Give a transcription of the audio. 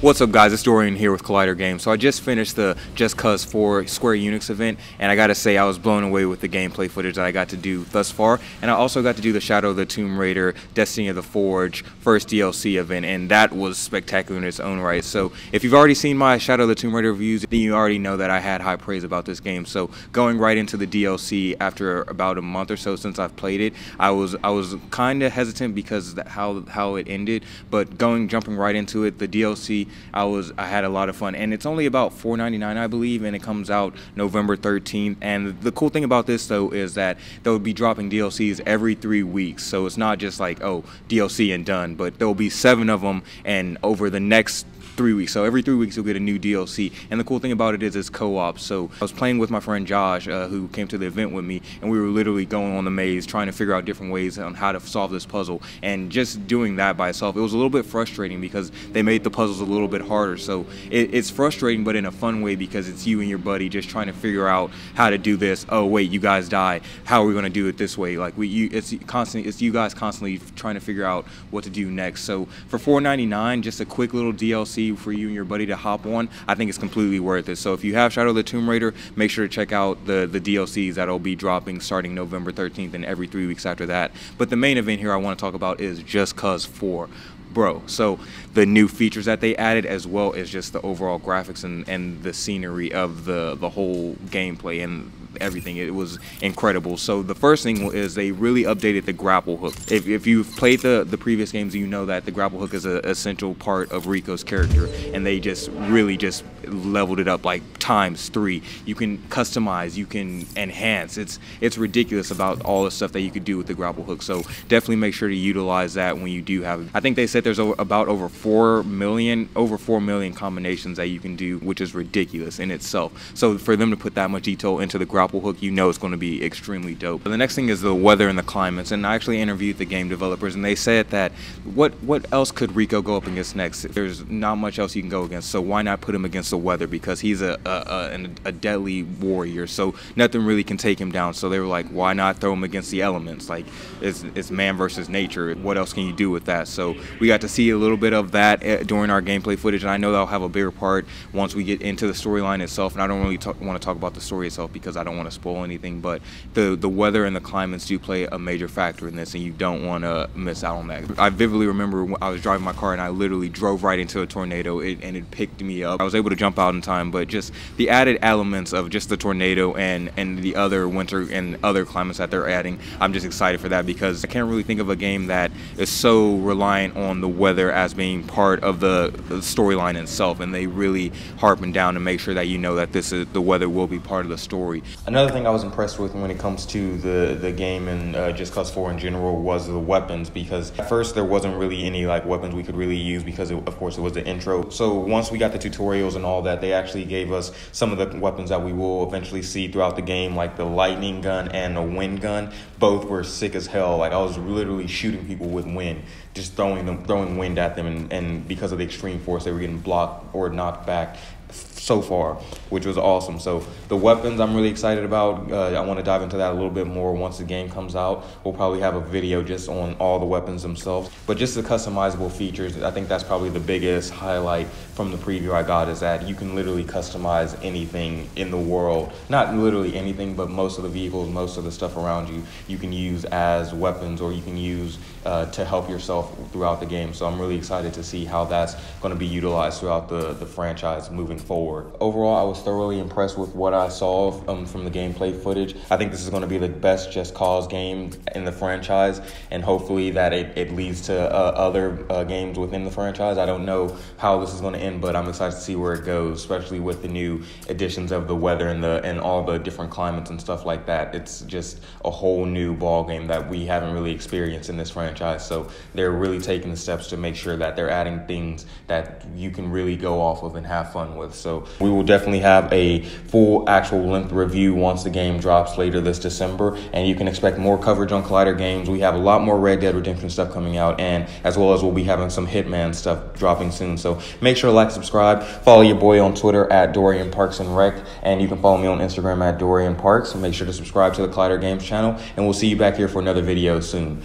What's up, guys? It's Dorian here with Collider Games. So I just finished the Just Cause 4 Square Enix event, and I gotta say I was blown away with the gameplay footage that I got to do thus far. And I also got to do the Shadow of the Tomb Raider Destiny of the Forge first DLC event, and that was spectacular in its own right. So if you've already seen my Shadow of the Tomb Raider reviews, then you already know that I had high praise about this game. So going right into the DLC after about a month or so since I've played it, I was kind of hesitant because how it ended, but jumping right into it, the DLC, I had a lot of fun, and it's only about $4.99, I believe, and it comes out November 13th. And the cool thing about this though is that they'll be dropping DLCs every 3 weeks, so it's not just like, oh, DLC and done, but there'll be 7 of them, and over the next 3 weeks. So every 3 weeks you'll get a new DLC. And the cool thing about it is it's co-op. So I was playing with my friend Josh, who came to the event with me, and we were literally going on the maze trying to figure out different ways on how to solve this puzzle. And just doing that by itself, it was a little bit frustrating because they made the puzzles a little bit harder. So it's frustrating, but in a fun way, because it's you and your buddy just trying to figure out how to do this. Oh wait, you guys die. How are we going to do it this way? Like it's you guys constantly trying to figure out what to do next. So for $4.99, just a quick little DLC for you and your buddy to hop on, I think it's completely worth it. So if you have Shadow of the Tomb Raider, make sure to check out the DLCs that'll be dropping starting November 13th and every 3 weeks after that. But the main event here I want to talk about is Just Cause 4. Bro, so the new features that they added, as well as just the overall graphics and the scenery of the whole gameplay and everything, it was incredible. So the first thing is they really updated the grapple hook. If you've played the previous games, you know that the grapple hook is an essential part of Rico's character, and they just really just leveled it up like ×3. You can customize, you can enhance. It's ridiculous about all the stuff that you could do with the grapple hook. So definitely make sure to utilize that when you do have it. I think they said there's about over 4 million combinations that you can do, which is ridiculous in itself. So for them to put that much detail into the grapple hook, you know it's going to be extremely dope. But the next thing is the weather and the climates, and I actually interviewed the game developers, and they said that what else could Rico go up against next? There's not much else you can go against, so why not put him against the weather, because he's a deadly warrior, so nothing really can take him down. So they were like, why not throw him against the elements? Like, it's man versus nature. What else can you do with that? So we got to see a little bit of that during our gameplay footage, and I know that'll have a bigger part once we get into the storyline itself. And I don't really want to talk about the story itself because I don't want to spoil anything, but the weather and the climates do play a major factor in this, and you don't want to miss out on that. I vividly remember when I was driving my car and I literally drove right into a tornado, and it picked me up. I was able to jump out in time, but just the added elements of just the tornado and the other winter and other climates that they're adding, I'm just excited for that, because I can't really think of a game that is so reliant on the weather as being part of the storyline itself, and they really harping down to make sure that you know that the weather will be part of the story. Another thing I was impressed with when it comes to the game and Just Cause 4 in general was the weapons, because at first there wasn't really any like weapons we could really use because of course it was the intro. So once we got the tutorials and all that, they actually gave us some of the weapons that we will eventually see throughout the game, like the lightning gun and the wind gun. Both were sick as hell. Like, I was literally shooting people with wind, just throwing wind at them, and because of the extreme force, they were getting blocked or knocked back so far, which was awesome. So the weapons I'm really excited about. I want to dive into that a little bit more once the game comes out. We'll probably have a video just on all the weapons themselves, but just the customizable features, I think that's probably the biggest highlight from the preview I got, is that you can literally customize anything in the world. Not literally anything, but most of the vehicles, most of the stuff around you, you can use as weapons, or you can use to help yourself throughout the game. So I'm really excited to see how that's going to be utilized throughout the franchise moving forward. Overall, I was thoroughly impressed with what I saw from the gameplay footage. I think this is going to be the best Just Cause game in the franchise, and hopefully that it leads to other games within the franchise. I don't know how this is going to end, but I'm excited to see where it goes, especially with the new additions of the weather and all the different climates and stuff like that. It's just a whole new ball game that we haven't really experienced in this franchise. So they're really taking the steps to make sure that they're adding things that you can really go off of and have fun with. So we will definitely have a full actual length review once the game drops later this December, and you can expect more coverage on Collider Games. We have a lot more Red Dead Redemption stuff coming out, and as well as we'll be having some Hitman stuff dropping soon. So make sure to like, subscribe, follow your boy on Twitter at Dorian Parks and Rec, and you can follow me on Instagram at Dorian Parks. Make sure to subscribe to the Collider Games channel, and we'll see you back here for another video soon.